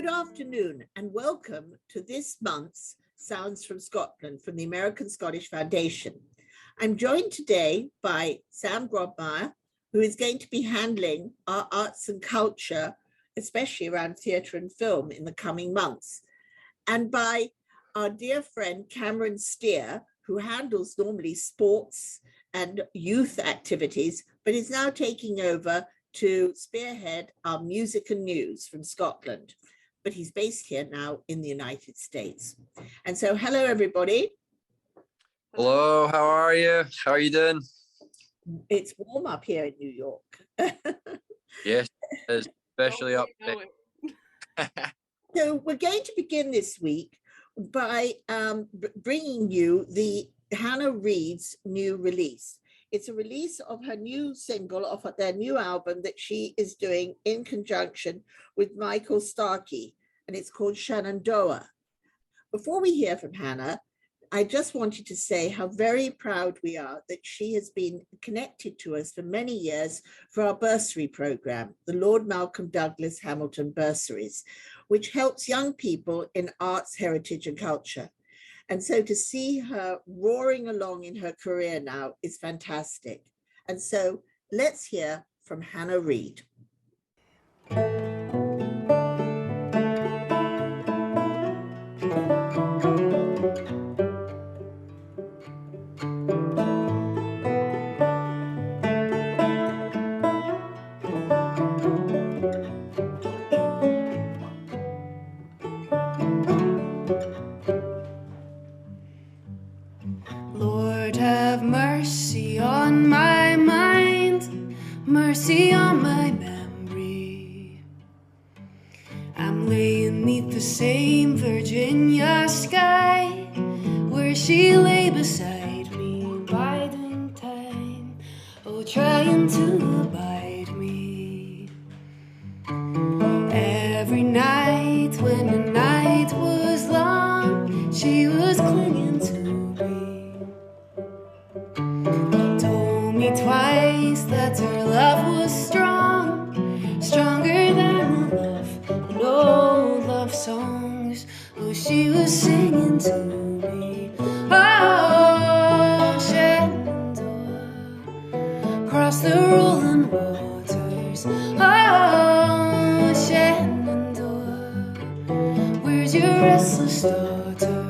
Good afternoon and welcome to this month's Sounds from Scotland from the American Scottish Foundation. I'm joined today by Sam Grobmire, who is going to be handling our arts and culture, especially around theatre and film in the coming months, and by our dear friend Cameron Steer, who handles normally sports and youth activities, but is now taking over to spearhead our music and news from Scotland. But he's based here now in the United States. And so, hello, everybody. Hello, how are you? How are you doing? It's warm up here in New York. Yes, especially up there. So we're going to begin this week by bringing you the Hannah Reid's new release. It's a release of her new single, of their new album that she is doing in conjunction with Michael Starkey, and it's called Shenandoah. Before we hear from Hannah, I just wanted to say how very proud we are that she has been connected to us for many years for our bursary program, the Lord Malcolm Douglas Hamilton Bursaries, which helps young people in arts, heritage, and culture. And so to see her roaring along in her career now is fantastic. And so let's hear from Hannah Reid. Mercy on my memory. I'm laying neath the same Virginia sky where she lay beside me, biding time, oh, trying to abide me. Every night when the night was long, she was clinging to me. Told me twice that her love was strong, stronger than the love in old love songs. Oh, she was singing to me. Oh, Shenandoah, across the rolling waters. Oh, Shenandoah, where's your restless daughter?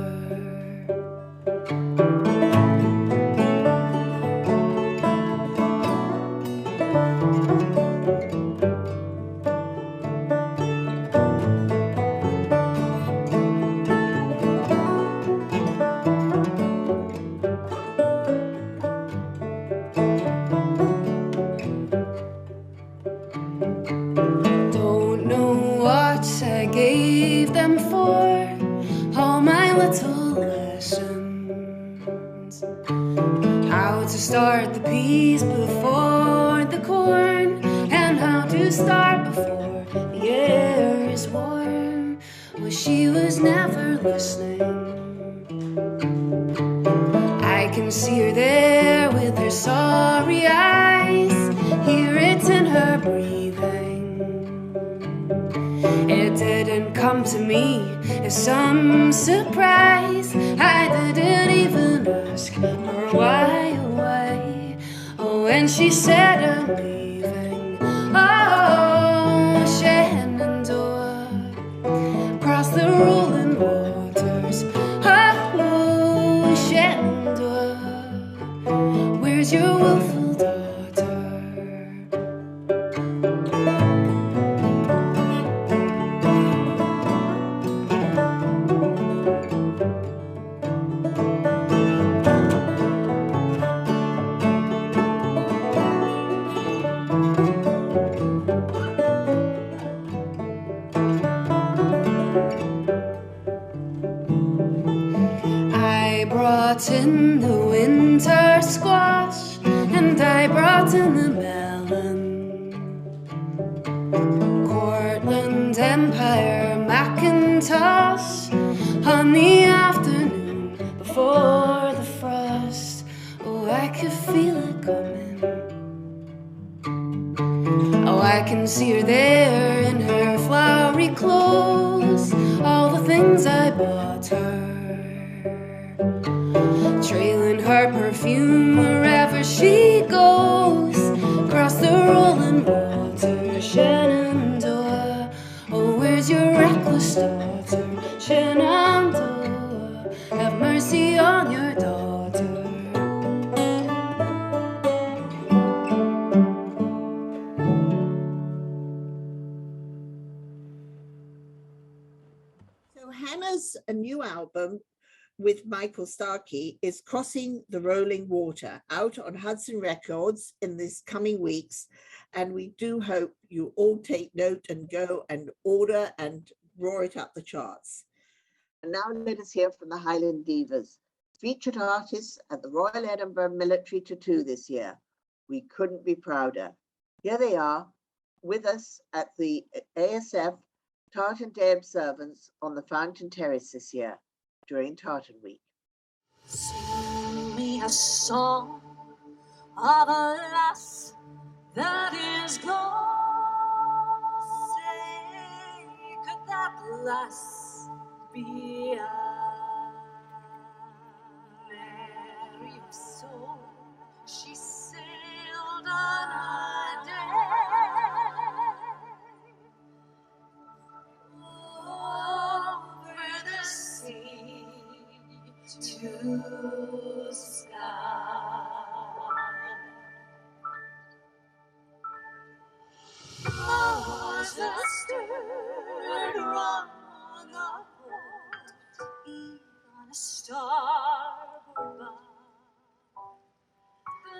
How to start the peas before the corn, and how to start before the air is warm. Well, she was never listening. I can see her there with her sorry eyes, hear it in her breathing. It didn't come to me as some surprise. I didn't even ask her why, oh, why. Oh, and she said I'm leaving. Oh, Shenandoah, across the rolling waters. Oh, Shenandoah, where's your willful daughter? In the winter squash, and I brought in the melon. Cortland Empire Macintosh on the afternoon before the frost. Oh, I could feel it coming. Oh, I can see her there in her flowery clothes. her perfume wherever she goes, across the rolling water, Shenandoah. Oh, where's your reckless daughter, Shenandoah? Have mercy on your daughter. So Hannah's a new album with Michael Starkey is Crossing the Rolling Water, out on Hudson Records in these coming weeks. And we do hope you all take note and go and order and roar it up the charts. And now let us hear from the Highland Divas, featured artists at the Royal Edinburgh Military Tattoo this year. We couldn't be prouder. Here they are with us at the ASF Tartan Day observance on the Fountain Terrace this year during Tartan Week. Sing me a song of a lass that is gone. Say, could that lass be I? Mary of soul, she sailed on a day over the sea to sky. Was the stern run on the port, on a starboard bow?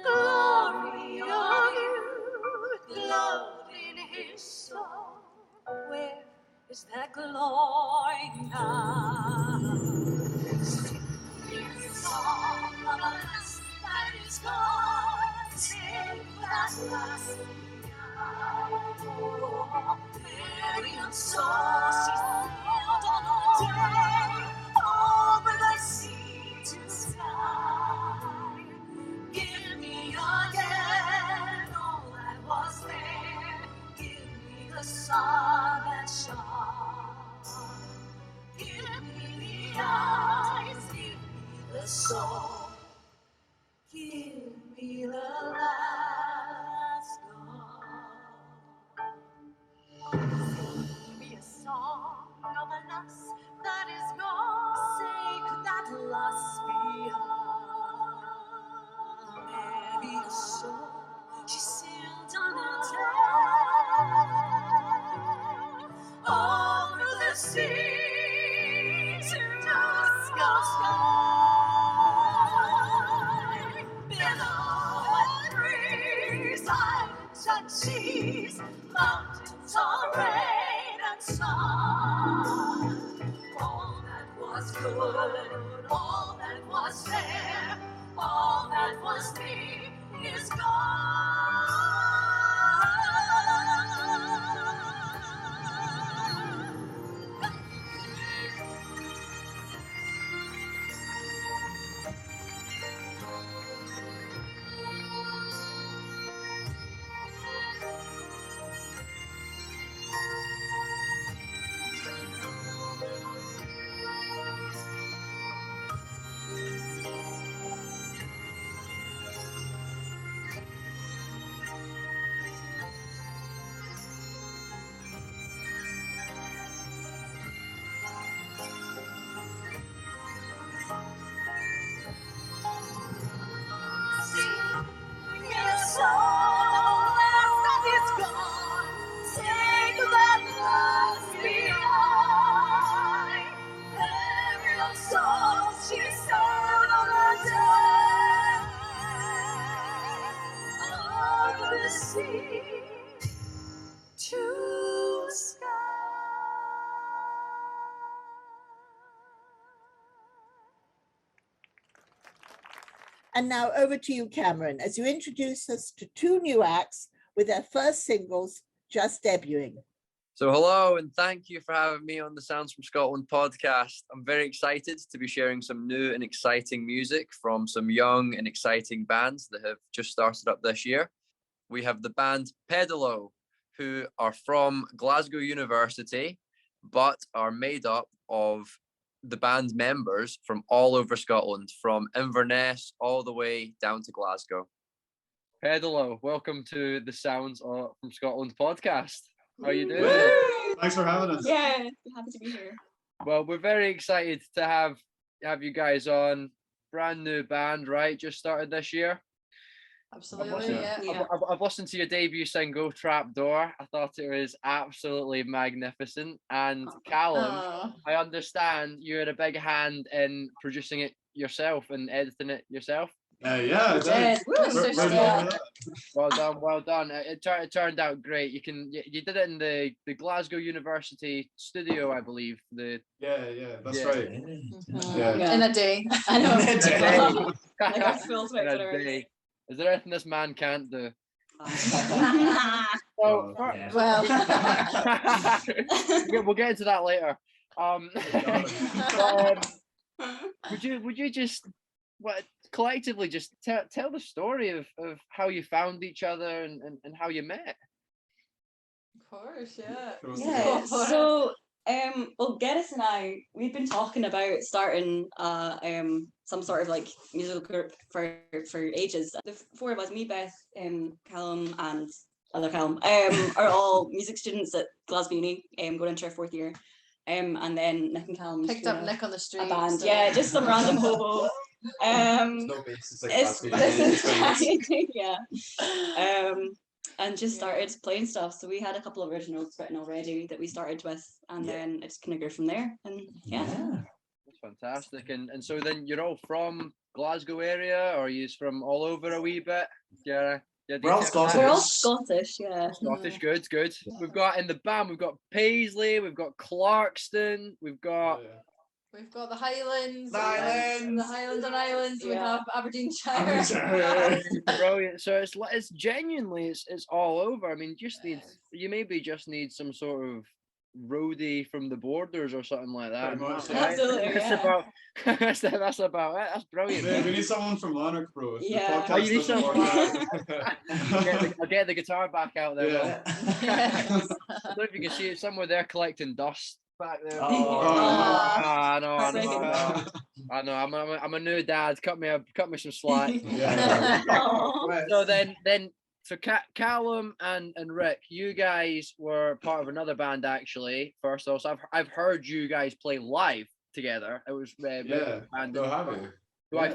Glory of you glowed in his soul. Where is that glory now? Song of a lass that is gone, sing that lass now. Miriam saw she sailed on a day over the sea to sky. Give me again all that was there. Give me the sun that shone. Give me the eyes, give me the soul. Give me the last gone. Sing me a song of a lass that is gone. Say, could that lass be I? Mary of soul, she sailed on a day over the sea to sky. Below and breeze, islands and seas, mountains all rain and sun. All that was good, all that was fair, all that was near is gone. And now over to you, Cameron, as you introduce us to two new acts with their first singles just debuting. So hello, and thank you for having me on the Sounds from Scotland podcast. I'm very excited to be sharing some new and exciting music from some young and exciting bands that have just started up this year. We have the band Pedalo, who are from Glasgow University, but are made up of the band members from all over Scotland, from Inverness all the way down to Glasgow. Pedalo, welcome to the Sounds from Scotland podcast. How are you doing? Woo! Thanks for having us. Yeah, happy to be here. Well, we're very excited to have you guys on. Brand new band, right? Just started this year. Absolutely, yeah. I've listened to your debut single, Trapdoor. I thought it was absolutely magnificent. And Callum, I understand you had a big hand in producing it yourself and editing it yourself. Yeah, Well done. It turned out great. You did it in the Glasgow University studio, I believe. That's right. In a day. I know. In a day. Like our full In a day. Is there anything this man can't do? Well, we'll get into that later. Would you just collectively just tell the story of how you found each other and how you met? Of course, yeah. Yeah. So well, Gareth and I, we've been talking about starting some sort of like musical group for ages. The four of us, me, Beth, Callum and other Callum, are all music students at Glasgow Uni, going into our fourth year. And then Nick and Callum picked up Nick on the street. A band, yeah, just some random hobo. No basis, And just started playing stuff. So we had a couple of originals written already that we started with, and then it just kind of grew from there. And That's fantastic. And so then you're all from Glasgow area, or are you from all over a wee bit? Yeah. We're all Scottish. We're all Scottish, yeah. Scottish, good. We've got in the band, we've got Paisley, we've got Clarkston, we've got the Highlands. The Highlands. The Highlands and Islands. We have Aberdeenshire. Brilliant. So it's genuinely it's all over. I mean, you maybe just need some sort of roadie from the Borders or something like that. Much, yeah. Absolutely, that's about it. That's brilliant. Yeah, we need someone from Lanark, bro. Yeah. You need someone. I'll get the guitar back out there. Yeah. I don't know if you can see it somewhere there collecting dust back there. I know. I'm a new dad. Cut me some slack. So Callum and Rick, you guys were part of another band actually. First of all, so I've heard you guys play live together. It was band who I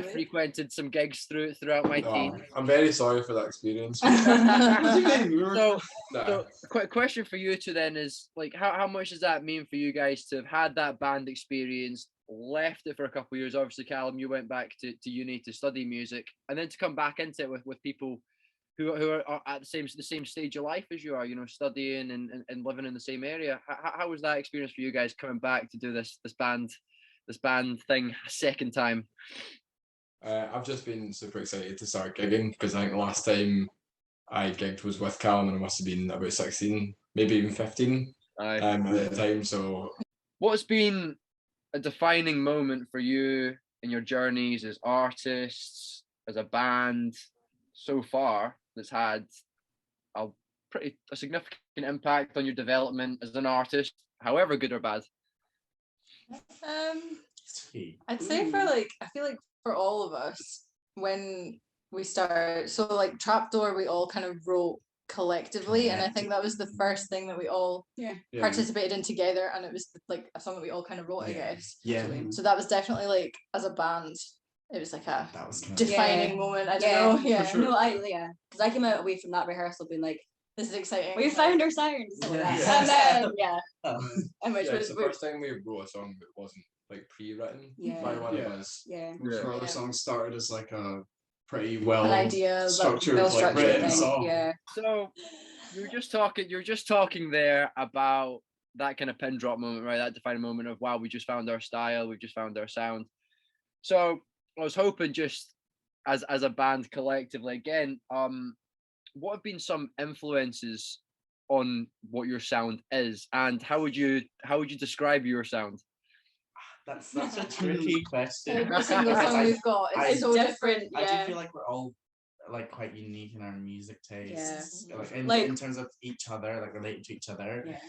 frequented some gigs throughout my teens. I'm very sorry for that experience. So quick question for you two then is like how much does that mean for you guys to have had that band experience, left it for a couple of years? Obviously, Callum, you went back to uni to study music, and then to come back into it with people who are at the same stage of life as you are, studying and living in the same area. How was that experience for you guys coming back to do this band thing a second time? I've just been super excited to start gigging, because I think the last time I gigged was with Callum, and I must have been about 16, maybe even 15 at the time. So what's been a defining moment for you in your journeys as artists, as a band so far, that's had a significant impact on your development as an artist, however good or bad? I'd say I feel like for all of us, when we started, so like Trapdoor, we all kind of wrote collectively, and I think that was the first thing that we all participated in together, and it was like a song that we all kind of wrote, I guess. So that was definitely like, as a band, it was like a defining moment. I don't know. Yeah. Sure. No, because I came out away from that rehearsal being like, this is exciting. We found our sound. And then and which was the first time we wrote a song that wasn't like pre-written by one of us. Our other songs started as like a pretty well structured, like written song. Yeah. So you're just talking there about that kind of pin drop moment, right? That defining moment of, wow, we just found our style, we just found our sound. So I was hoping, just as a band collectively, again, what have been some influences on what your sound is, and how would you describe your sound? That's a tricky question. Every single song we've got is so different. I do feel like we're all like quite unique in our music tastes, Yeah. like in terms of each other, like related to each other. Yeah.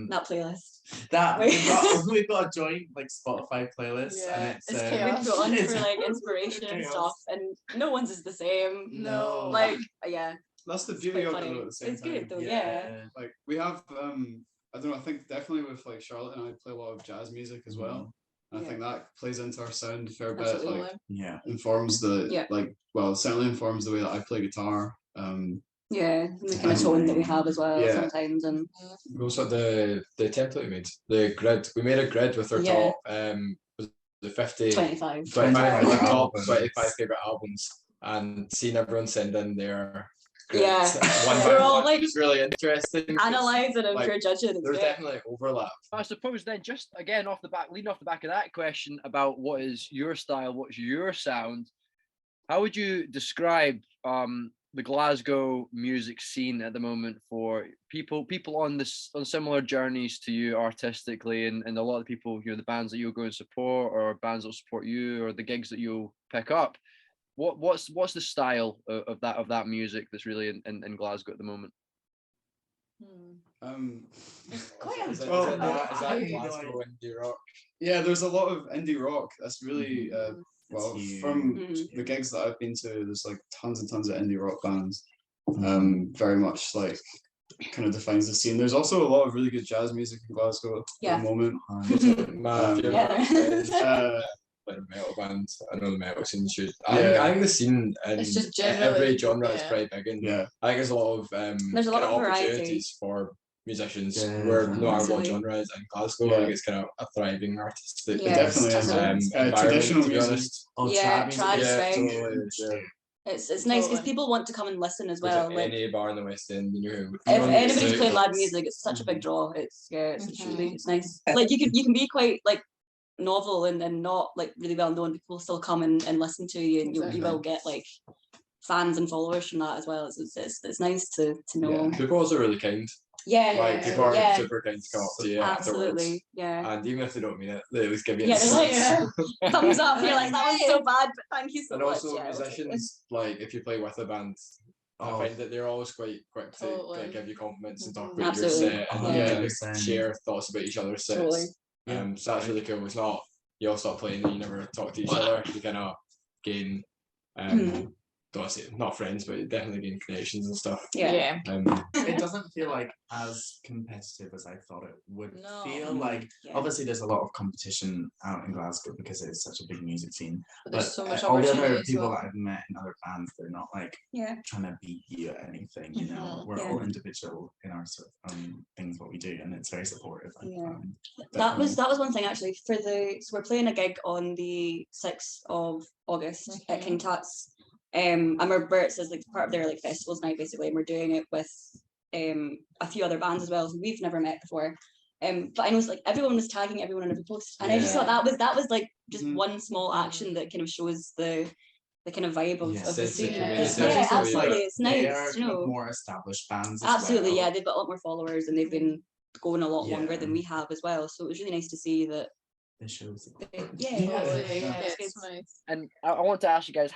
That playlist. That we've got a joint like Spotify playlist, and it's we've got on for like inspiration and stuff, and no one's is the same. No, like yeah. That's the beauty of it funny. though, at the same It's time. good though, yeah. Like we have I don't know, I think definitely with like Charlotte and I play a lot of jazz music as well. And I think that plays into our sound a fair bit, like informs the like, well, certainly informs the way that I play guitar. Yeah, the kind of tone that we have as well sometimes, and we also the template we made, the grid. We made a grid with our top was the 25 top 25 favorite albums, and seeing everyone send in their one by one, like, it's really interesting. Analysing and for judging. There's definitely overlap. I suppose then, just again leading off the back of that question about what is your style, what's your sound, how would you describe the Glasgow music scene at the moment for people on similar journeys to you artistically, and a lot of people, the bands that you'll go and support, or bands that support you, or the gigs that you'll pick up? What's the style of that music that's really in Glasgow at the moment? Is that Glasgow indie rock? Yeah, there's a lot of indie rock. That's really well, from the gigs that I've been to, there's like tons and tons of indie rock bands. Very much like kind of defines the scene. There's also a lot of really good jazz music in Glasgow at the moment. Like metal bands. I know the metal scene should. I think the scene in every genre is pretty big, and I think there's a lot of there's a lot of opportunities for musicians where no matter what genre is in Glasgow. I think it's kind of a thriving artistic. It definitely is. Traditional music. Trad music. It's nice because people want to come and listen as well. Like any bar in the West End, if anybody's playing live music, it's such a big draw. It's it's nice. Like you can be quite like novel and not like really well known. People still come and listen to you, and you will get like fans and followers from that as well. It's nice to know. People also really kind. Like people are super kind to come up to you afterwards. And even if they don't mean it, they at least give you thumbs up. You're like, that was so bad, but thank you so much. And also musicians, like if you play with a band, I find that they're always quite quick to give you compliments and talk about your set and share thoughts about each other's sets. So that's really cool. It's not you all stop playing and you never talk to each other. You kind of gain don't want to say not friends, but definitely gain connections and stuff. It doesn't feel like as competitive as I thought it would feel. Like obviously there's a lot of competition out in Glasgow because it's such a big music scene. But there's so much all the other people that I've met in other bands, they're not like trying to beat you at anything. You know, we're all individual in our sort of things what we do, and it's very supportive. That was one thing actually so we're playing a gig on the 6th of August at King Tut's. And it's like part of their like festivals night basically, and we're doing it with a few other bands as well who we've never met before. But I know like everyone was tagging everyone on every post, and I just thought that was like just one small action that kind of shows the kind of vibe of the scene. Absolutely, it's nice. They are more established bands. Absolutely, they've got a lot more followers and they've been going a lot longer than we have as well. So it was really nice to see that. It shows. It's nice. And I want to ask you guys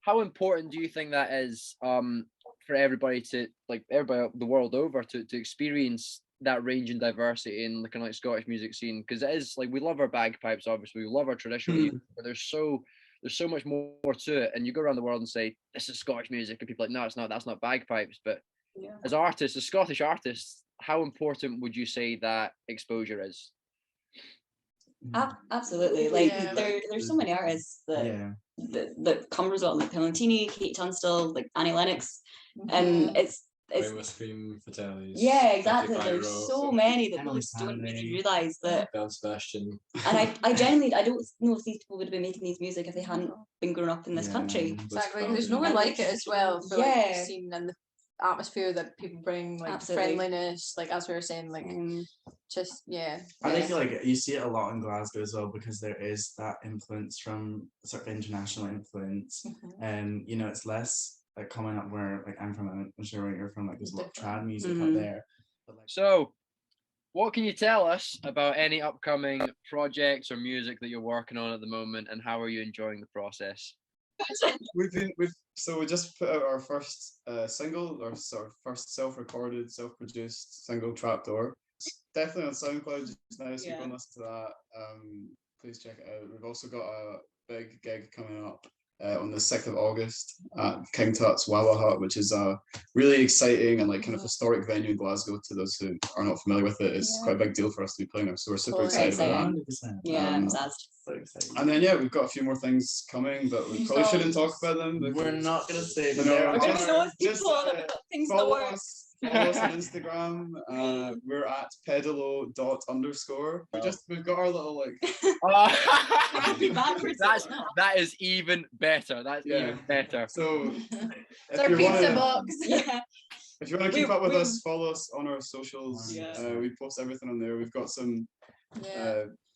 how important do you think that is for everybody the world over to experience that range and diversity in the kind of like Scottish music scene? Because it is like we love our bagpipes, obviously we love our traditional music, but there's so much more to it. And you go around the world and say this is Scottish music, and people are like, no, it's not. That's not bagpipes. But as artists, as Scottish artists, how important would you say that exposure is? Absolutely. Like there's so many artists that come as well, like Palantini, Kate Tunstall, like Annie Lennox, and it's Scream Fatalities. Exactly. There's so many that people just don't really realise that. Belle Sebastian. And I genuinely don't know if these people would have been making these music if they hadn't been growing up in this country. Exactly. There's no one like it as well. For like the scene and the atmosphere that people bring, like friendliness, like as we were saying, like I feel like you see it a lot in Glasgow as well, because there is that influence from sort of international influence, and you know it's less like coming up where like I'm from. I'm sure where you're from, like there's a lot of trad music up there. But, like, so what can you tell us about any upcoming projects or music that you're working on at the moment, and how are you enjoying the process? we just put out our first single, or sort of first self-recorded, self-produced single, Trapdoor. It's definitely on SoundCloud just now, so you can listen to that. Please check it out. We've also got a big gig coming up on the 6th of August at King Tut's Wawa Hut, which is a really exciting and like kind of historic venue in Glasgow. To those who are not familiar with it, it's quite a big deal for us to be playing there, so we're super excited about that. Yeah, that's so exciting. And then we've got a few more things coming, but we probably shouldn't talk about them. We're not going to say them. we're going to know just things in the follow works. us on Instagram. We're at pedalo._. We've got our little like. That is even better. That's even better. So it's our pizza box. If you want to keep up with us, follow us on our socials. We post everything on there. We've got some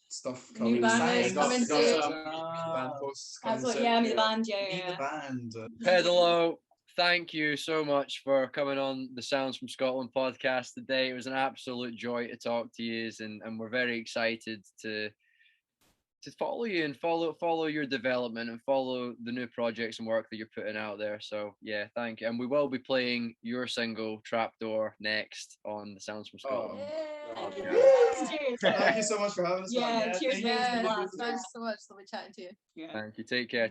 stuff coming. New banners coming soon. Band posts coming That's what, soon. meet the band, Meet the band. Pedalo, thank you so much for coming on the Sounds from Scotland podcast today. It was an absolute joy to talk to you, and we're very excited to follow you and follow your development and follow the new projects and work that you're putting out there. So yeah, thank you. And we will be playing your single Trapdoor next on the Sounds from Scotland. Cheers. Thank you so much for having us. Cheers. Thanks so much. Lovely chatting to you. Thank you. Take care.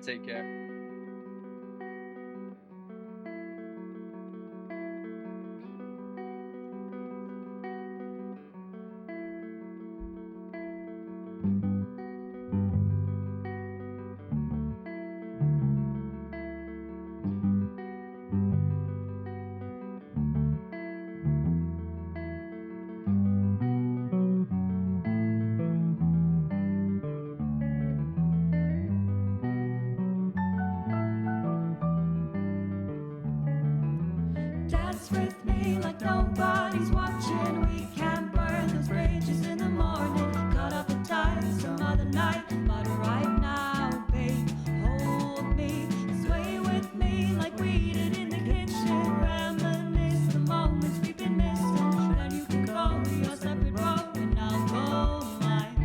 Dance with me like nobody's watching. We can burn those bridges in the morning. Cut up the ties some other night, but right now, babe, hold me, sway with me like we did in the kitchen. Reminisce the moments we've been missing. Then you can go your separate road, and I'll go mine.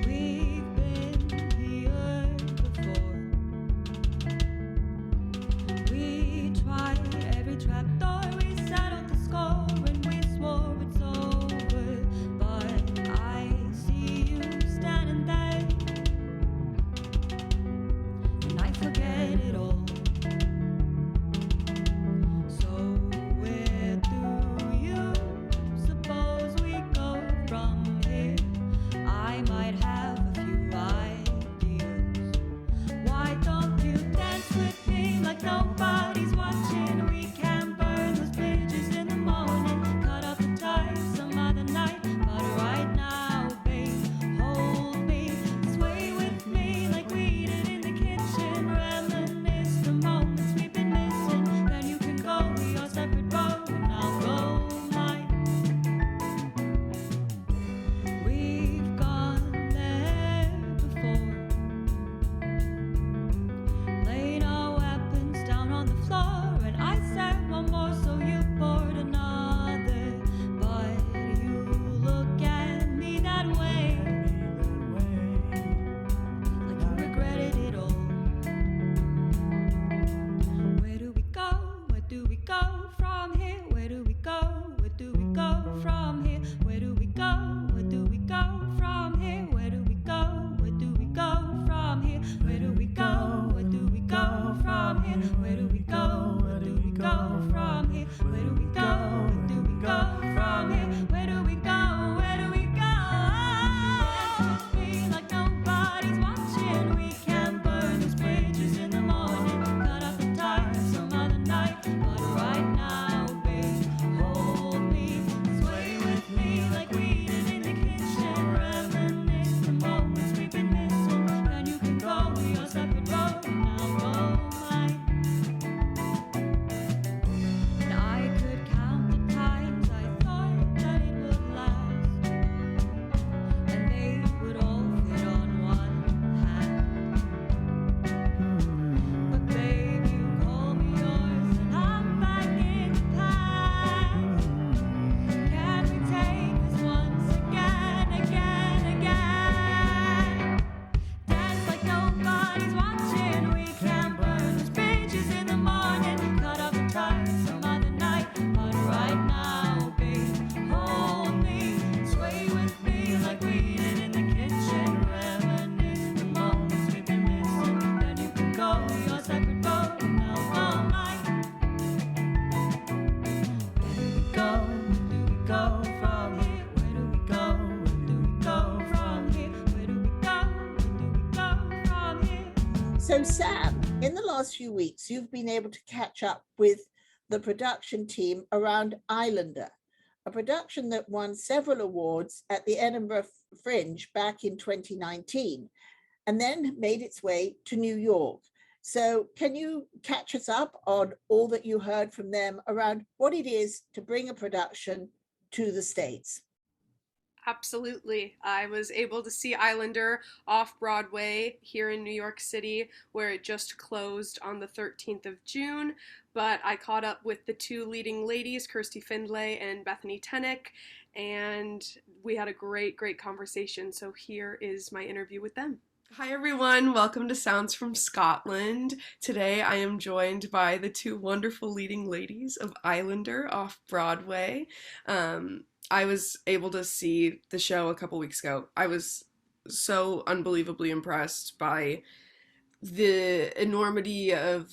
We've been here before. We tried every trapdoor, we settled the score, and we swore it's over. But I see you standing there, and I forget it all. So where do you suppose we go from here? I might have a few ideas. Why don't you dance with me like nobody's watching? We can burn those bridges in the morning, cut up the ties some other night, but right now, babe, hold me, sway with me like we did in the kitchen. Reminisce the moments we've been missing. Then you can go your separate road, and I'll go mine. We've gone there before. Laid our weapons down on the floor, and I said one more, so you poured another. But you look at me that way, like you regretted it all. Where do we go? Where do we go from here? Where do we go? Where do we go from here? Where do we go? Where do we go from here? Where do we go? Where do we go from here? Where do we go? Where do we go from here? Where do we go? Where do we go from here? Where do we go? Where do we go from here? Where do we go? Where do we go? Dance with me like nobody's watching. We can burn those bridges in the morning, cut up the ties some other night, but right now, babe, hold me, sway with me like we did in the kitchen. Reminisce the moments we've been missing. Then you can go your separate road, and I'll go mine. So Sam, in the last few weeks, you've been able to catch up with the production team around Islander, a production that won several awards at the Edinburgh Fringe back in 2019, and then made its way to New York. So can you catch us up on all that you heard from them around what it is to bring a production to the States? Absolutely. I was able to see Islander off Broadway here in New York City, where it just closed on the 13th of June. But I caught up with the two leading ladies, Kirsty Findlay and Bethany Tennick, and we had a great conversation. So here is my interview with them. Hi everyone, welcome to Sounds from Scotland. Today I am joined by the two wonderful leading ladies of Islander off Broadway. I was able to see the show a couple weeks ago. I was so unbelievably impressed by the enormity of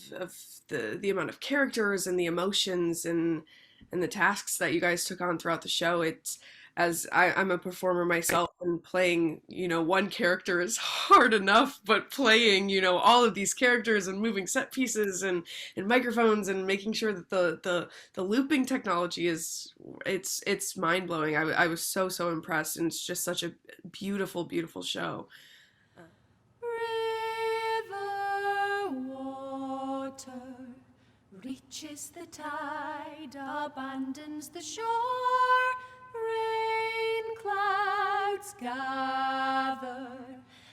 the amount of characters and the emotions and the tasks that you guys took on throughout the show. It's, as I'm a performer myself, and playing, one character is hard enough, but playing, all of these characters and moving set pieces and microphones and making sure that the looping technology is, it's mind-blowing. I was so impressed, and it's just such a beautiful show. River water reaches the tide, abandons the shore. Rain clouds gather,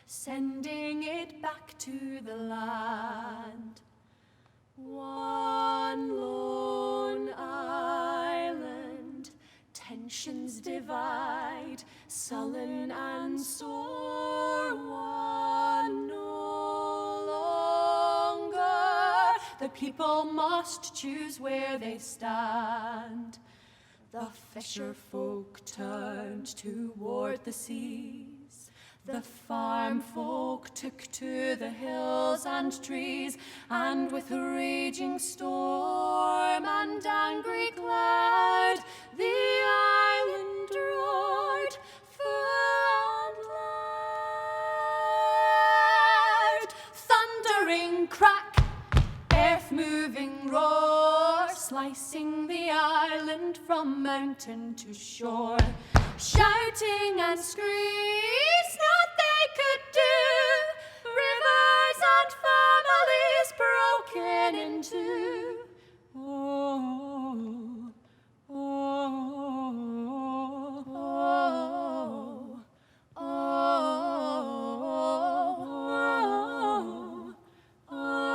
sending it back to the land. One lone island, tensions divide, sullen and sore. One no longer, the people must choose where they stand. The fisher folk turned toward the seas, the farm folk took to the hills and trees, and with raging storm and angry cloud, the island roared full and loud. Thundering crack, earth-moving roar, slicing the island from mountain to shore. Shouting and screams, not they could do, rivers and families broken into. Oh, oh, oh, oh, oh, oh, oh.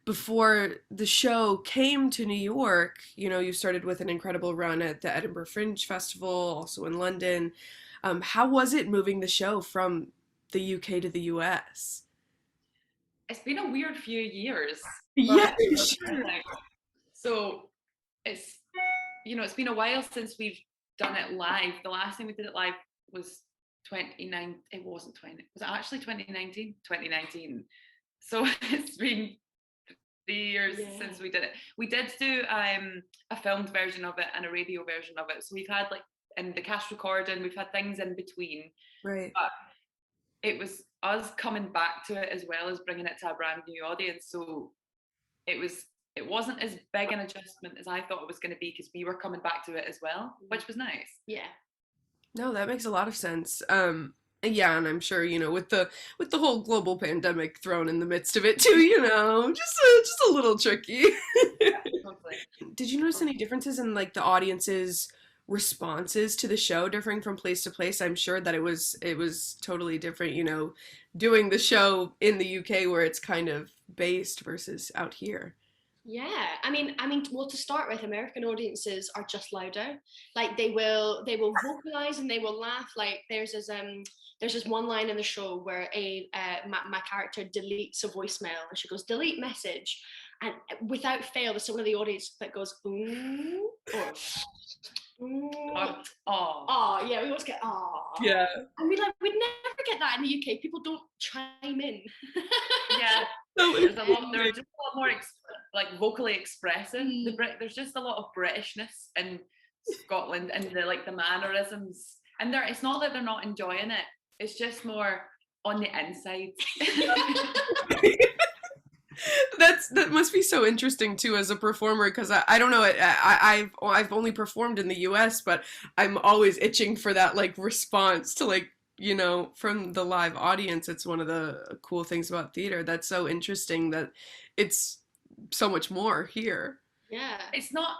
Before the show came to New York, you started with an incredible run at the Edinburgh Fringe Festival, also in London. How was it moving the show from the UK to the US? It's been a weird few years. Yeah, sure. So it's been a while since we've done it live. The last time we did it live was 2019. It wasn't 20. Was it actually 2019? 2019. So it's been 3 years since we did it. We did do a filmed version of it and a radio version of it. So we've had in the cast recording, we've had things in between. Right. But it was us coming back to it as well as bringing it to a brand new audience. So it wasn't as big an adjustment as I thought it was going to be, because we were coming back to it as well, which was nice. Yeah. No, that makes a lot of sense. Yeah, and I'm sure, with the whole global pandemic thrown in the midst of it too, just a little tricky. Yeah, totally. Did you notice any differences in the audience's responses to the show differing from place to place? I'm sure that it was totally different, you know, doing the show in the UK where it's kind of based versus out here. Yeah, I mean, well, to start with, American audiences are just louder. Like they will vocalize and they will laugh. Like there's this one line in the show where my character deletes a voicemail and she goes, delete message, and without fail, there's someone in the audience that goes, ooh, or oh, yeah, we always get yeah, and we'd never get that in the UK. People don't chime in. Yeah, there's just a lot more like vocally expressive. There's just a lot of Britishness in Scotland and the mannerisms, and it's not that they're not enjoying it, it's just more on the inside. That must be so interesting too as a performer, because I don't know, I've only performed in the US, but I'm always itching for that like response to like, you know, from the live audience. It's one of the cool things about theater. That's so interesting that it's so much more here. Yeah, it's not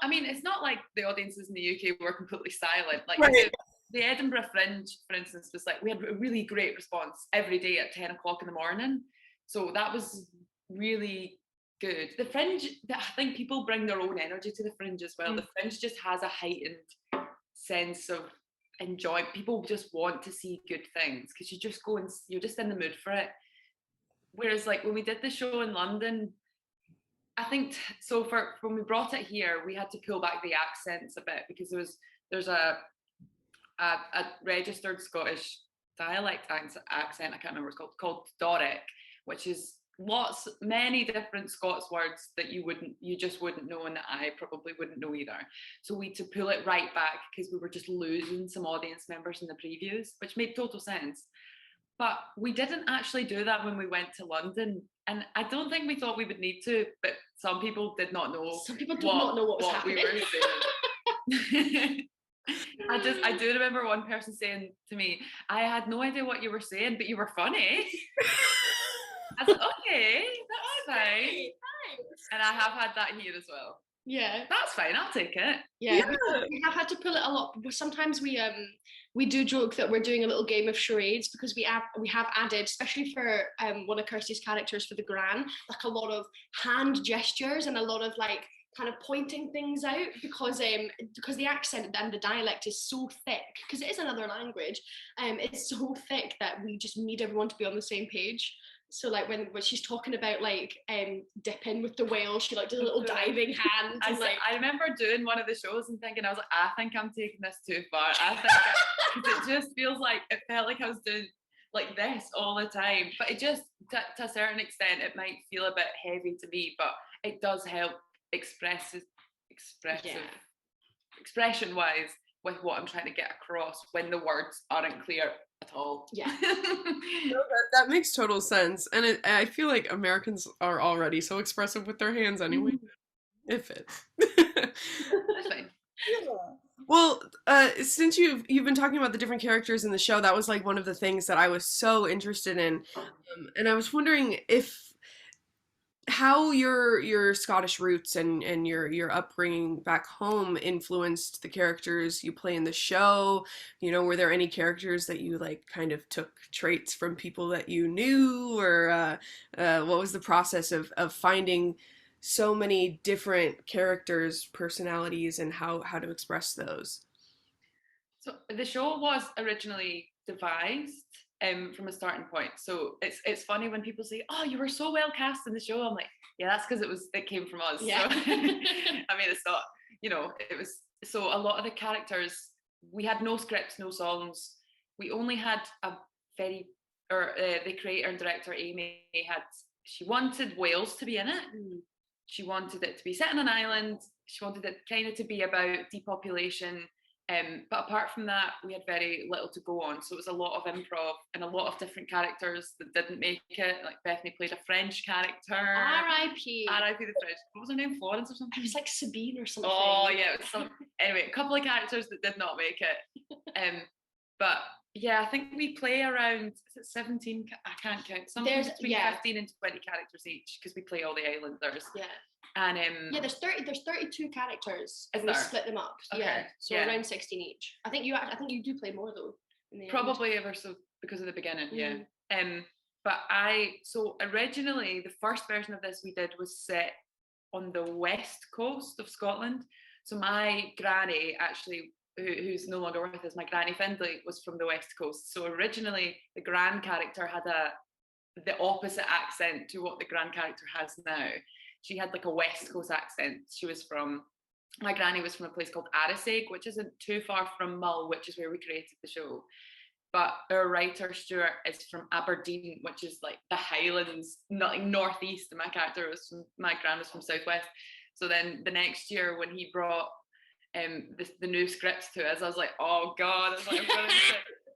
like the audiences in the UK were completely silent. Like right. The Edinburgh Fringe, for instance, was like, we had a really great response every day at 10 o'clock in the morning. So that was really good. The Fringe, I think people bring their own energy to the Fringe as well. The Fringe just has a heightened sense of enjoy. People just want to see good things because you just go and you're just in the mood for it. Whereas like when we did the show in London, I think so when we brought it here, we had to pull back the accents a bit because there's a registered Scottish dialect accent, I can't remember what it's called Doric, which is many different Scots words that you just wouldn't know, and that I probably wouldn't know either. So we had to pull it right back because we were just losing some audience members in the previews, which made total sense. But we didn't actually do that when we went to London, and I don't think we thought we would need to, but some people did not know. Some people did not know what was happening. We were saying. I do remember one person saying to me, I had no idea what you were saying, but you were funny. I was like, okay, that's fine. Thanks. And I have had that here as well. Yeah, that's fine. I'll take it. Yeah. We have had to pull it a lot. Sometimes we do joke that we're doing a little game of charades because we have added, especially for one of Kirsty's characters for the Gran, like a lot of hand gestures and a lot of like kind of pointing things out because the accent and the dialect is so thick, because it is another language. It's so thick that we just need everyone to be on the same page. So like when she's talking about like dipping with the whale, she like does a little diving hand. I remember doing one of the shows and thinking, I was like, I think I'm taking this too far. It just feels like, it felt like I was doing like this all the time. But it just, to a certain extent, it might feel a bit heavy to me, but it does help expression-wise with what I'm trying to get across when the words aren't clear at all. Yeah. No, that makes total sense. And I feel like Americans are already so expressive with their hands anyway. It fits. That's fine. Yeah. Well, since you've been talking about the different characters in the show, that was like one of the things that I was so interested in. And I was wondering how your Scottish roots and your upbringing back home influenced the characters you play in the show. You know, were there any characters that you like kind of took traits from people that you knew, or what was the process of finding so many different characters' personalities and how to express those? So the show was originally devised from a starting point. So it's funny when people say, "Oh, you were so well cast in the show." I'm like, yeah, that's because it came from us. Yeah. So, I mean, it's not, you know, it was, so a lot of the characters, we had no scripts, no songs. We only had the creator and director, Amy, she wanted Wales to be in it. She wanted it to be set on an island. She wanted it kind of to be about depopulation. But apart from that, we had very little to go on. So it was a lot of improv and a lot of different characters that didn't make it. Like Bethany played a French character. R.I.P. R.I.P. the French. What was her name? Florence or something? It was like Sabine or something. Oh yeah, it was anyway, a couple of characters that did not make it. But yeah, I think we play around, is it 17? I can't count. Something between 15 and 20 characters each, because we play all the islanders. Yeah. And yeah, there's 32 characters, and we split them up. Okay. Yeah, so around 16 each. I think you do play more though. Probably ever so because of the beginning, yeah. But so originally the first version of this we did was set on the west coast of Scotland. So my granny, actually, who's no longer with us, my granny Findlay, was from the west coast. So originally the Gran character had the opposite accent to what the Gran character has now. She had like a west coast accent. My granny was from a place called Arisaig, which isn't too far from Mull, which is where we created the show. But our writer Stuart is from Aberdeen, which is like the Highlands, not like northeast. And my gran was from southwest. So then the next year when he brought the new scripts to us, I was like, oh God, I was like, I'm going to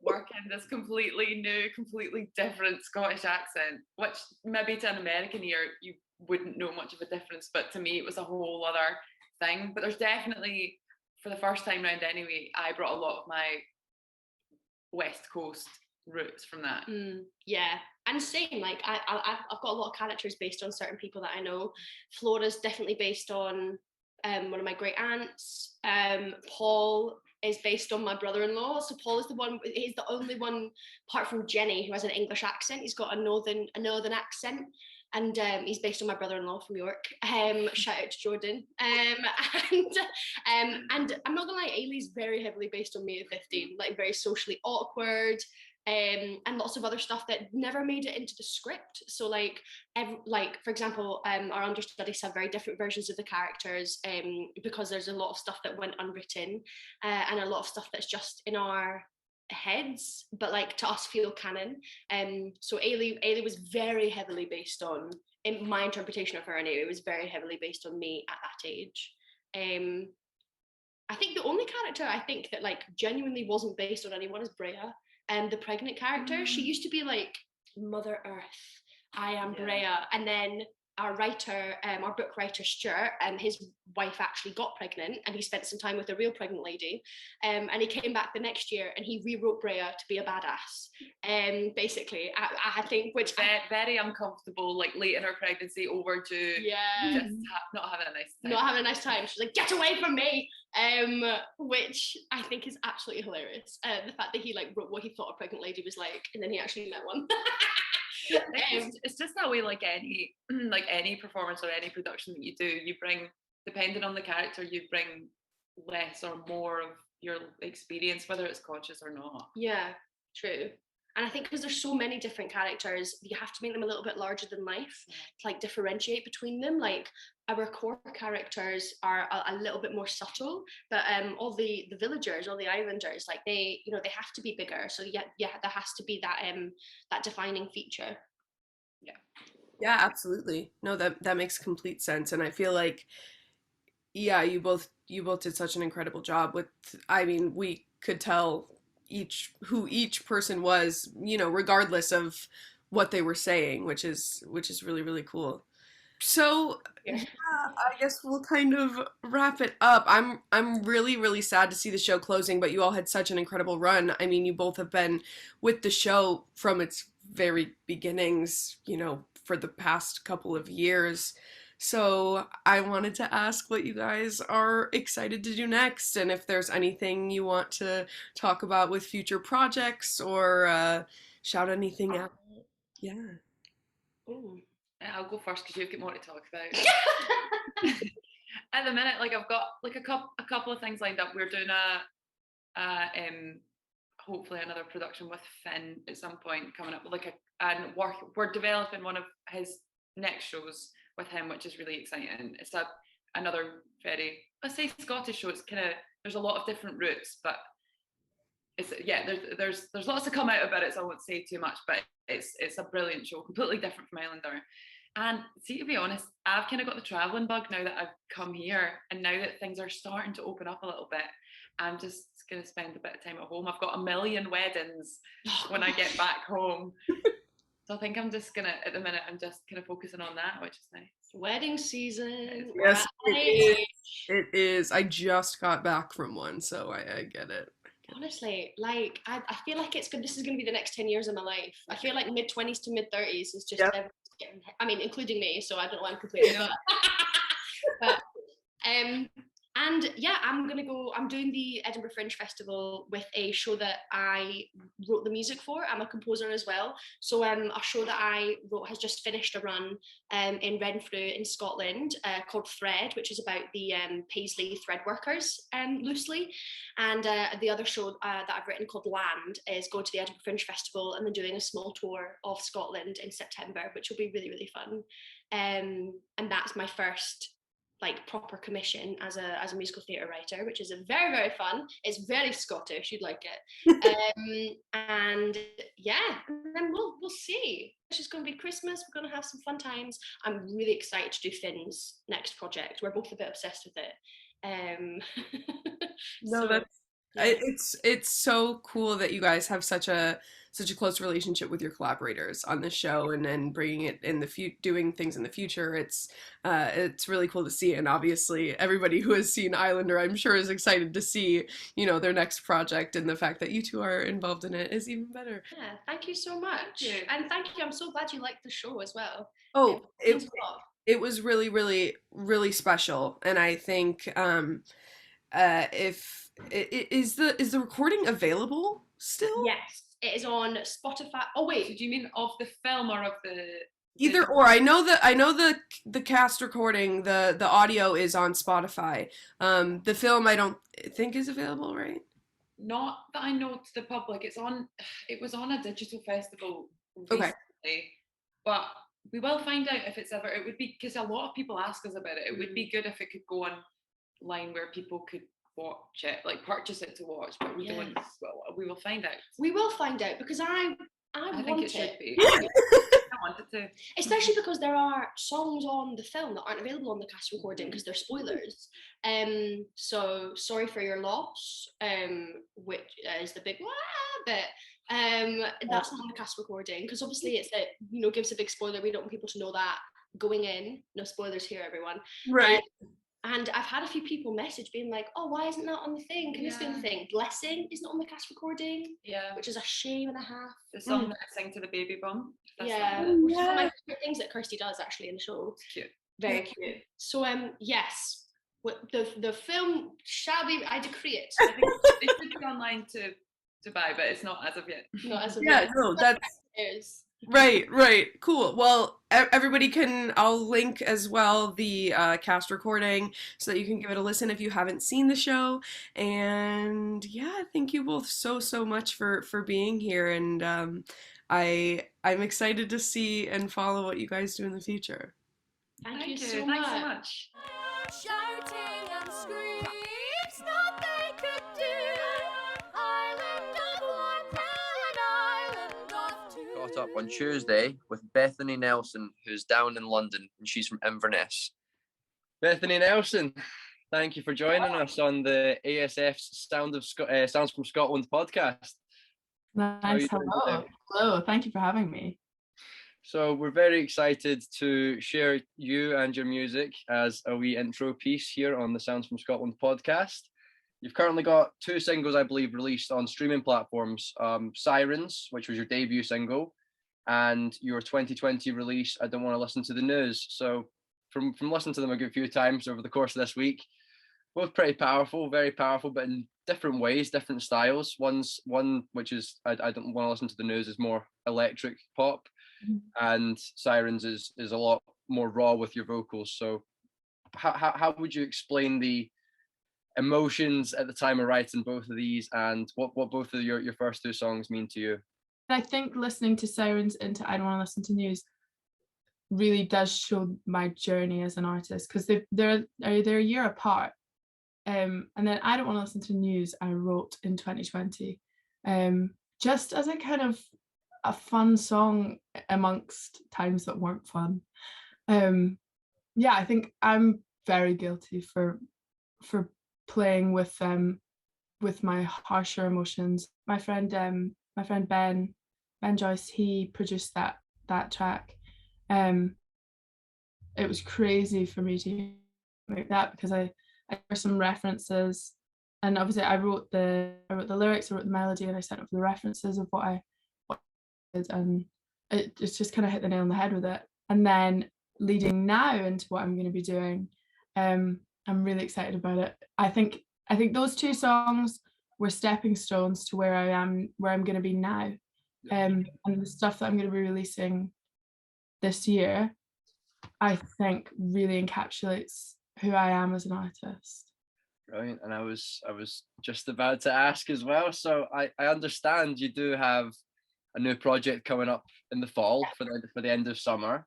work in this completely new, completely different Scottish accent, which maybe to an American ear you wouldn't know much of a difference, but to me it was a whole other thing. But there's definitely, for the first time round anyway, I brought a lot of my West Coast roots from that. Yeah, and same, like I've got a lot of characters based on certain people that I know. Flora's definitely based on one of my great aunts. Paul is based on my brother-in-law. So Paul is he's the only one apart from Jenny who has an English accent. He's got a northern accent. And he's based on my brother-in-law from York. Shout out to Jordan. And I'm not gonna lie, Ailey's very heavily based on me at 15, like very socially awkward, and lots of other stuff that never made it into the script. So like for example, our understudies have very different versions of the characters, because there's a lot of stuff that went unwritten, and a lot of stuff that's just in our heads, but like to us feel canon. So Ailey was very heavily based on, in my interpretation of her anyway, it was very heavily based on me at that age. I think the only character I think that like genuinely wasn't based on anyone is Brea, the pregnant character. She used to be like Mother Earth, I am Brea, and then our book writer Stuart, his wife actually got pregnant, and he spent some time with a real pregnant lady, and he came back the next year and he rewrote Brea to be a badass, basically. I think, which very uncomfortable, like late in her pregnancy, over to just not having a nice time. She's like, get away from me, which I think is absolutely hilarious. The fact that he like wrote what he thought a pregnant lady was like, and then he actually met one. It's just that way, like any performance or any production that you do, you bring, depending on the character, you bring less or more of your experience, whether it's conscious or not. Yeah, true. And I think because there's so many different characters, you have to make them a little bit larger than life to like differentiate between them. Like our core characters are a little bit more subtle, but all the villagers, all the islanders, like they have to be bigger. So yeah, there has to be that defining feature. Yeah, absolutely. No, that makes complete sense. And I feel like, yeah, you both did such an incredible job with, I mean, we could tell who each person was, regardless of what they were saying, which is really, really cool. So yeah, I guess we'll kind of wrap it up. I'm really, really sad to see the show closing, but you all had such an incredible run. I mean, you both have been with the show from its very beginnings, for the past couple of years. So I wanted to ask what you guys are excited to do next, and if there's anything you want to talk about with future projects, or shout anything out. Yeah. Ooh. I'll go first because you've got more to talk about. At the minute, like I've got like a couple of things lined up. We're doing hopefully another production with Finn at some point coming up. We're developing one of his next shows with him, which is really exciting. It's another very, let's say, Scottish show. It's kind of, there's a lot of different routes, but there's lots to come out about it, so I won't say too much, but it's a brilliant show, completely different from Highlander. And see, to be honest, I've kind of got the traveling bug now that I've come here, and now that things are starting to open up a little bit, I'm just going to spend a bit of time at home. I've got a million weddings when I get back home. So I think I'm just going to, at the minute, I'm just kind of focusing on that, which is nice. Wedding season. Yes, it is. I just got back from one, so I get it. Honestly, like I feel like this is going to be the next 10 years of my life. I feel like mid-20s to mid-30s is just getting, I mean, including me, so I don't know why I'm complaining. And yeah, I'm doing the Edinburgh Fringe Festival with a show that I wrote the music for. I'm a composer as well. So a show that I wrote has just finished a run in Renfrew in Scotland called Thread, which is about the Paisley thread workers loosely. And the other show that I've written called Land is going to the Edinburgh Fringe Festival and then doing a small tour of Scotland in September, which will be really, really fun. And that's my first like proper commission as a musical theatre writer, which is a very, very fun. It's very Scottish, you'd like it. And yeah, and then we'll see. It's just going to be Christmas. We're going to have some fun times. I'm really excited to do Finn's next project. We're both a bit obsessed with it. No, so, that's yeah. it's so cool that you guys have such a close relationship with your collaborators on the show, and then bringing it in the doing things in the future. It's really cool to see, and obviously everybody who has seen Islander, I'm sure, is excited to see, you know, their next project, and the fact that you two are involved in it is even better. Yeah, thank you so much. And thank you. I'm so glad you liked the show as well. Oh, it was really, really, really special, and I think if is the recording available still? Yes, it is on Spotify. Oh wait, do you mean of the film or of the either or? I know the cast recording, the audio is on Spotify. The film I don't think is available, right? Not that I know to the public. It was on a digital festival recently, but we will find out if it's ever. It would be, because a lot of people ask us about it. It would be good if it could go online where people could watch it, like purchase it to watch, but we don't. Well, we will find out. We will find out, because I think it should be. I wanted to, especially because there are songs on the film that aren't available on the cast recording because they're spoilers. So sorry for your loss. Which is the big bit. That's not on the cast recording because obviously it's gives a big spoiler. We don't want people to know that going in. No spoilers here, everyone. Right. And I've had a few people message being like, oh, why isn't that on the thing? Can this be on the thing? Blessing is not on the cast recording. Yeah. Which is a shame and a half. The song that I sing to the baby bum. Which is one of my favorite things that Kirsty does actually in the show. It's cute. Very cute. So yes, the film shall be, I decree it. I think it should be online to buy, but it's not as of yet. Not as of yet. No, that's Right. Cool. Well, everybody I'll link as well the cast recording so that you can give it a listen if you haven't seen the show. And yeah, thank you both so much for being here. And I'm excited to see and follow what you guys do in the future. Thank you so much. Shouting and screams, not they could do. Island of one, island of two. Caught up on Tuesday with Bethany Nelson, who's down in London, and she's from Inverness. Bethany Nelson, thank you for joining us on the ASF's Sounds from Scotland podcast. Nice. Hello. Thank you for having me. So we're very excited to share you and your music as a wee intro piece here on the Sounds from Scotland podcast. You've currently got 2 singles, I believe, released on streaming platforms, Sirens, which was your debut single, and your 2020 release, I Don't Want to Listen to the News. So from listening to them a good few times over the course of this week, both pretty powerful, very powerful, but in different ways, different styles. One which is I Don't Want to Listen to the News is more electric pop, and Sirens is a lot more raw with your vocals. So how would you explain the emotions at the time of writing both of these, and what both of your first 2 songs mean to you? I think listening to Sirens into I Don't Want to Listen to News really does show my journey as an artist, because they're a year apart. And then I Don't Want to Listen to News I wrote in 2020, just as a kind of a fun song amongst times that weren't fun. I think I'm very guilty for playing with my harsher emotions. My friend Ben Joyce, he produced that track. It was crazy for me to make that, because I heard some references, and obviously I wrote the lyrics, I wrote the melody, and I sent up the references of what I did, and it just kind of hit the nail on the head with it. And then leading now into what I'm going to be doing, I'm really excited about it. I think those 2 songs were stepping stones to where I'm going to be now. And the stuff that I'm going to be releasing this year, I think really encapsulates who I am as an artist. Brilliant. And I was just about to ask as well. So I understand you do have a new project coming up in the fall for the end of summer.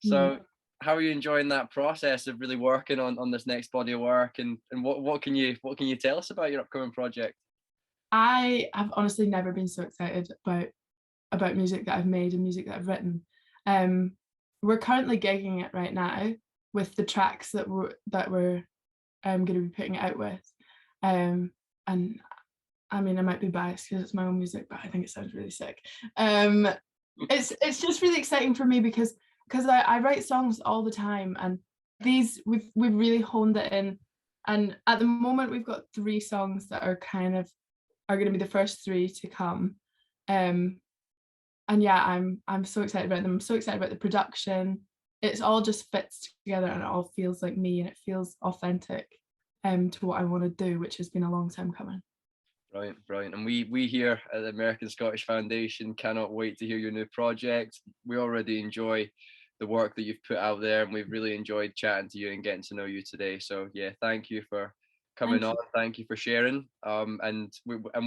So how are you enjoying that process of really working on this next body of work, and what can you tell us about your upcoming project? I have honestly never been so excited about music that I've made and music that I've written. We're currently gigging it right now with the tracks that we're going to be putting it out with. And I mean, I might be biased because it's my own music, but I think it sounds really sick. It's just really exciting for me because I write songs all the time, and these we've really honed it in. And at the moment we've got 3 songs that are going to be the first 3 to come. And yeah, I'm so excited about them. I'm so excited about the production. It's all just fits together and it all feels like me, and it feels authentic to what I want to do, which has been a long time coming. Brilliant. And we here at the American Scottish Foundation cannot wait to hear your new project. We already enjoy the work that you've put out there, and we've really enjoyed chatting to you and getting to know you today. So yeah, thank you for coming on. Thank you for sharing. And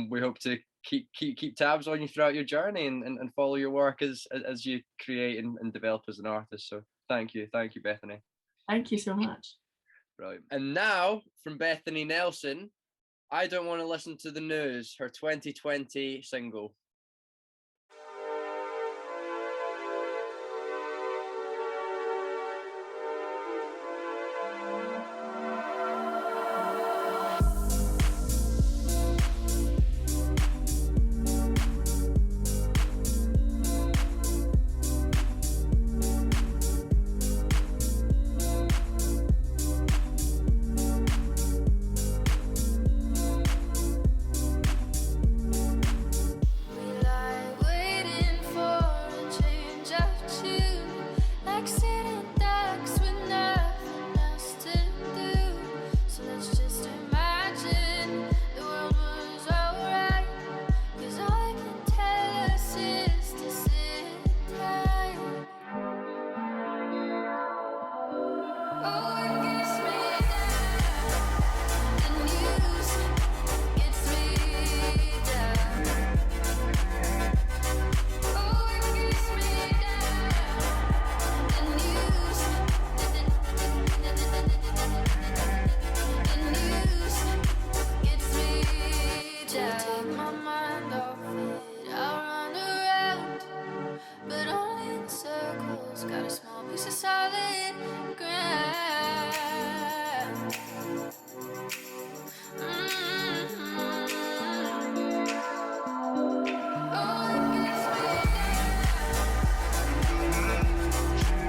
we hope to keep tabs on you throughout your journey and follow your work as you create and develop as an artist. So thank you, Bethany. Thank you so much. Right. And now from Bethany Nelson, I Don't Want to Listen to the News, her 2020 single. And now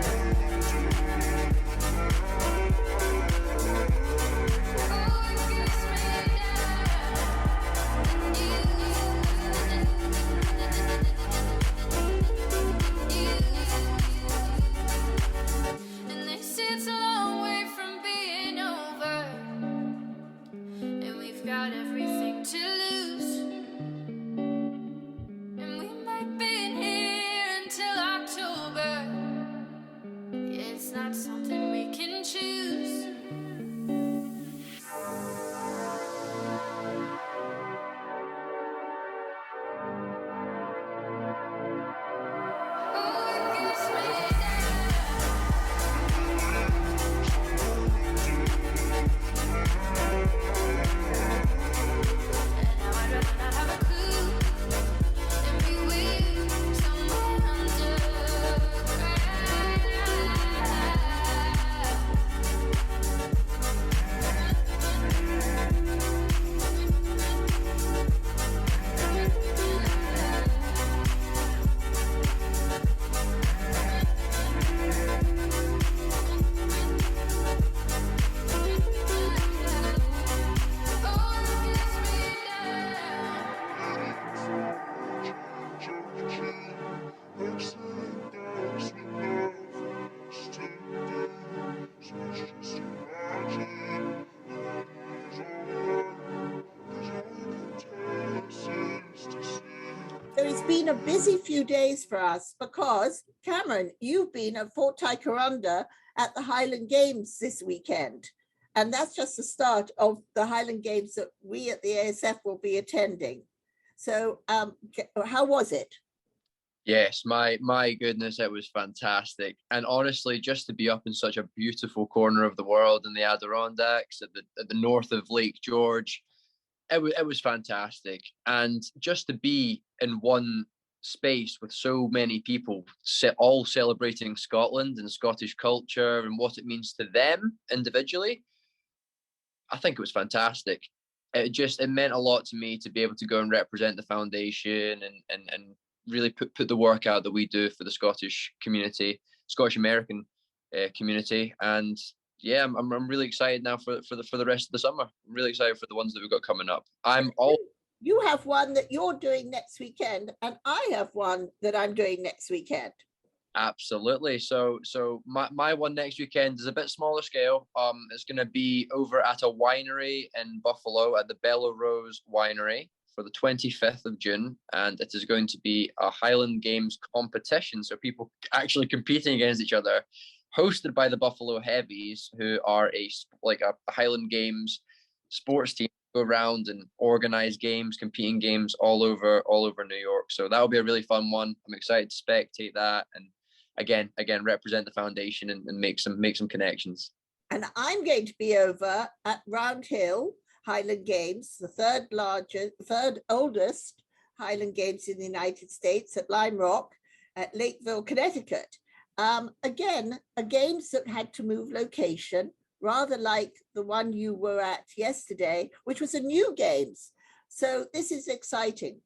been a busy few days for us because, Cameron, you've been at Fort Ticonderoga at the Highland Games this weekend. And that's just the start of the Highland Games that we at the ASF will be attending. So how was it? Yes, my goodness, it was fantastic. And honestly, just to be up in such a beautiful corner of the world in the Adirondacks at the north of Lake George, it was fantastic. And just to be in one space with so many people all celebrating Scotland and Scottish culture and what it means to them individually, I think it was fantastic. It meant a lot to me to be able to go and represent the foundation and really put the work out that we do for the Scottish community, Scottish American community. And yeah, I'm really excited now for the rest of the summer. I'm really excited for the ones that we've got coming up. You have one that you're doing next weekend, and I have one that I'm doing next weekend. Absolutely. So my one next weekend is a bit smaller scale. It's going to be over at a winery in Buffalo at the Bellerose Winery for the 25th of June, and it is going to be a Highland Games competition. So people actually competing against each other, hosted by the Buffalo Heavies, who are a Highland Games sports team, go around and organize games, competing games all over New York. So that'll be a really fun one. I'm excited to spectate that and again represent the foundation and make some connections. And I'm going to be over at Round Hill Highland Games, the third oldest Highland Games in the United States, at Lime Rock at Lakeville, Connecticut. Again, a games that had to move location, rather like the one you were at yesterday, which was a new games. So this is exciting.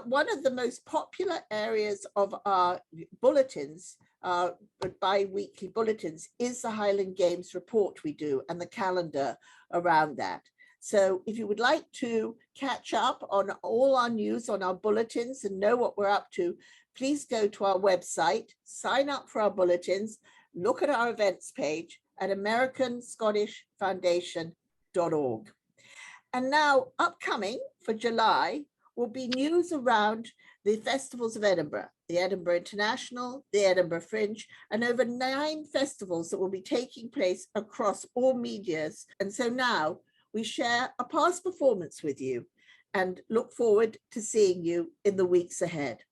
One of the most popular areas of our bulletins, bi-weekly bulletins, is the Highland Games report we do and the calendar around that. So if you would like to catch up on all our news on our bulletins and know what we're up to, please go to our website, sign up for our bulletins, look at our events page at americanscottishfoundation.org. And now upcoming for July will be news around the festivals of Edinburgh, the Edinburgh International, the Edinburgh Fringe, and over 9 festivals that will be taking place across all medias. And so now we share a past performance with you and look forward to seeing you in the weeks ahead.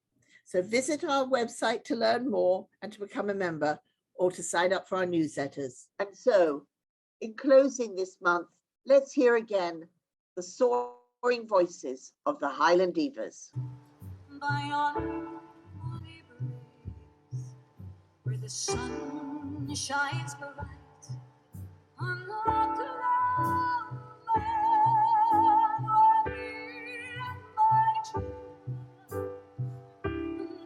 So visit our website to learn more and to become a member or to sign up for our newsletters. And so in closing this month, let's hear again the soaring voices of the Highland Divas. By on bonny breeze, where the sun shines bright on the cloud land, where me and my true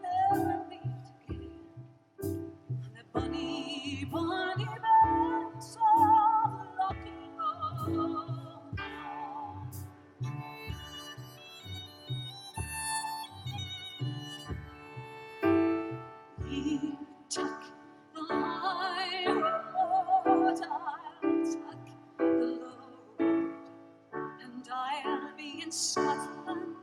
never meet again, and the bonny banks of Loch Lomond. We took the high road, I'll take the low road, and I'll be in Scotland